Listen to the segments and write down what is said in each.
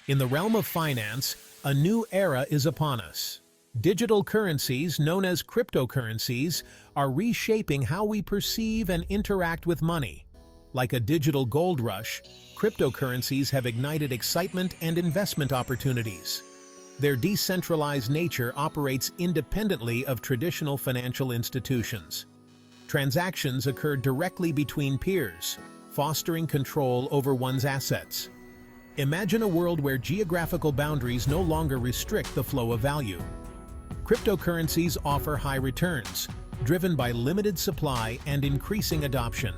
In the realm of finance, a new era is upon us. Digital currencies, known as cryptocurrencies, are reshaping how we perceive and interact with money. Like a digital gold rush, cryptocurrencies have ignited excitement and investment opportunities. Their decentralized nature operates independently of traditional financial institutions. Transactions occur directly between peers, fostering control over one's assets. Imagine a world where geographical boundaries no longer restrict the flow of value. Cryptocurrencies offer high returns, driven by limited supply and increasing adoption.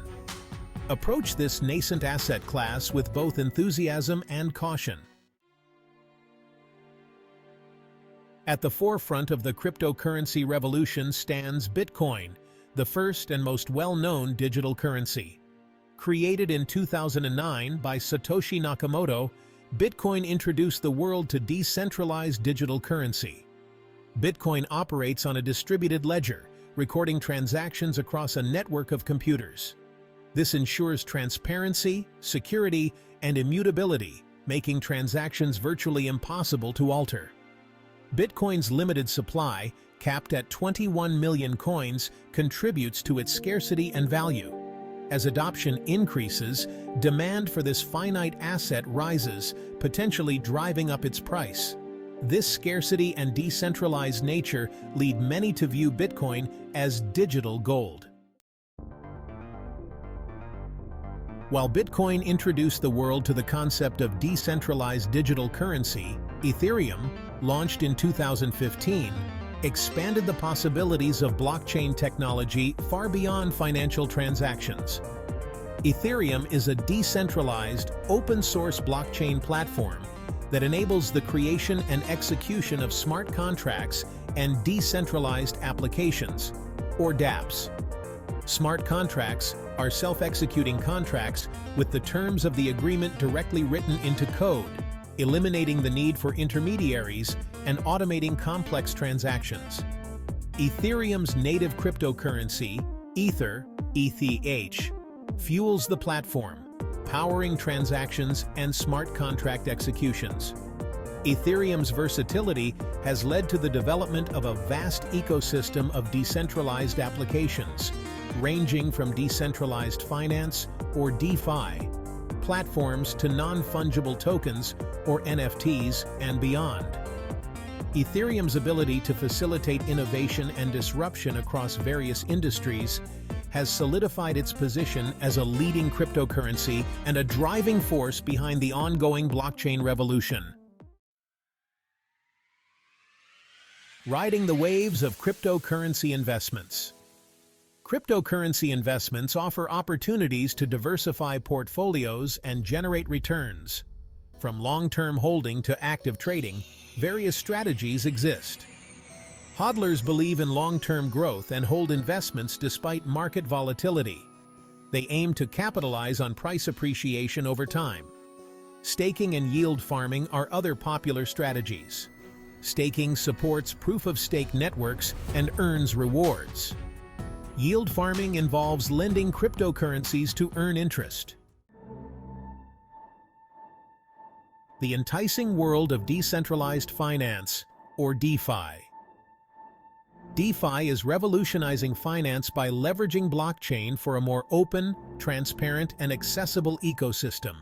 Approach this nascent asset class with both enthusiasm and caution. At the forefront of the cryptocurrency revolution stands Bitcoin, the first and most well-known digital currency. Created in 2009 by Satoshi Nakamoto, Bitcoin introduced the world to decentralized digital currency. Bitcoin operates on a distributed ledger, recording transactions across a network of computers. This ensures transparency, security, and immutability, making transactions virtually impossible to alter. Bitcoin's limited supply, capped at 21 million coins, contributes to its scarcity and value. As adoption increases, demand for this finite asset rises, potentially driving up its price. This scarcity and decentralized nature lead many to view Bitcoin as digital gold. While Bitcoin introduced the world to the concept of decentralized digital currency, Ethereum, launched in 2015, expanded the possibilities of blockchain technology far beyond financial transactions. Ethereum is a decentralized, open-source blockchain platform that enables the creation and execution of smart contracts and decentralized applications, or dApps. Smart contracts are self-executing contracts with the terms of the agreement directly written into code, eliminating the need for intermediaries and automating complex transactions. Ethereum's native cryptocurrency, Ether, ETH, fuels the platform, powering transactions and smart contract executions. Ethereum's versatility has led to the development of a vast ecosystem of decentralized applications, ranging from decentralized finance, or DeFi, platforms to non-fungible tokens, or NFTs, and beyond. Ethereum's ability to facilitate innovation and disruption across various industries has solidified its position as a leading cryptocurrency and a driving force behind the ongoing blockchain revolution. Riding the waves of cryptocurrency investments. Cryptocurrency investments offer opportunities to diversify portfolios and generate returns. From long-term holding to active trading, various strategies exist. HODLers believe in long-term growth and hold investments despite market volatility. They aim to capitalize on price appreciation over time. Staking and yield farming are other popular strategies. Staking supports proof-of-stake networks and earns rewards. Yield farming involves lending cryptocurrencies to earn interest. The enticing world of decentralized finance, or DeFi. DeFi is revolutionizing finance by leveraging blockchain for a more open, transparent, and accessible ecosystem.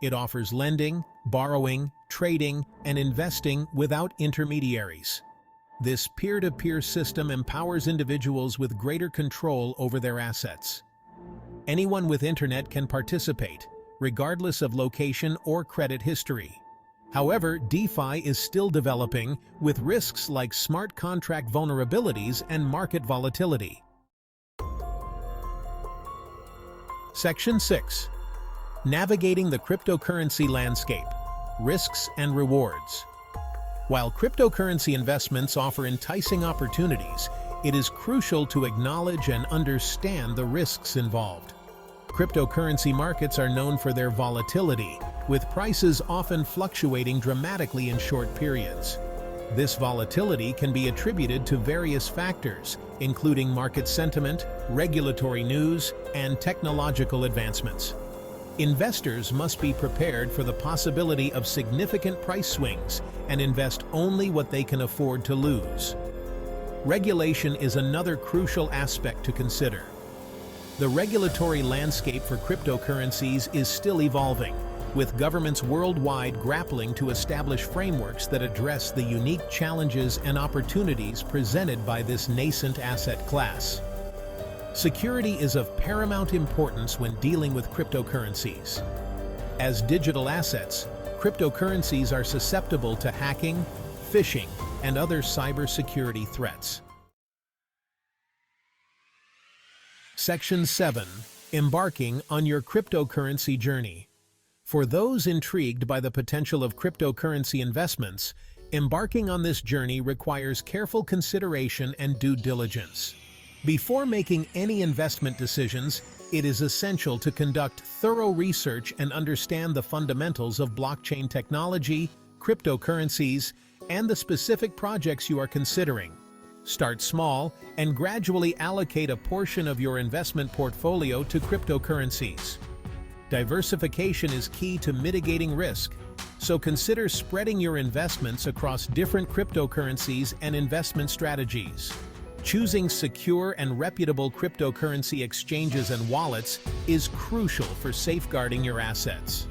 It offers lending, borrowing, trading, and investing without intermediaries. This peer-to-peer system empowers individuals with greater control over their assets. Anyone with internet can participate, regardless of location or credit history. However, DeFi is still developing, with risks like smart contract vulnerabilities and market volatility. Section 6. Navigating the cryptocurrency landscape. Risks and rewards. While cryptocurrency investments offer enticing opportunities, it is crucial to acknowledge and understand the risks involved. Cryptocurrency markets are known for their volatility, with prices often fluctuating dramatically in short periods. This volatility can be attributed to various factors, including market sentiment, regulatory news, and technological advancements. Investors must be prepared for the possibility of significant price swings and invest only what they can afford to lose. Regulation is another crucial aspect to consider. The regulatory landscape for cryptocurrencies is still evolving, with governments worldwide grappling to establish frameworks that address the unique challenges and opportunities presented by this nascent asset class. Security is of paramount importance when dealing with cryptocurrencies. As digital assets, cryptocurrencies are susceptible to hacking, phishing, and other cybersecurity threats. Section 7. Embarking on your cryptocurrency journey. For those intrigued by the potential of cryptocurrency investments, embarking on this journey requires careful consideration and due diligence. Before making any investment decisions, it is essential to conduct thorough research and understand the fundamentals of blockchain technology, cryptocurrencies, and the specific projects you are considering. Start small and gradually allocate a portion of your investment portfolio to cryptocurrencies. Diversification is key to mitigating risk, so consider spreading your investments across different cryptocurrencies and investment strategies. Choosing secure and reputable cryptocurrency exchanges and wallets is crucial for safeguarding your assets.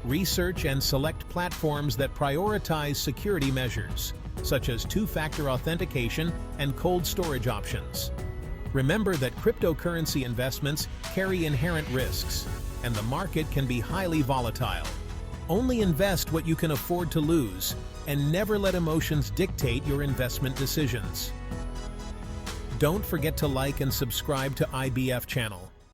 Research and select platforms that prioritize security measures, such as two-factor authentication and cold storage options. Remember that cryptocurrency investments carry inherent risks, and the market can be highly volatile. Only invest what you can afford to lose, and never let emotions dictate your investment decisions. Don't forget to like and subscribe to IBF channel.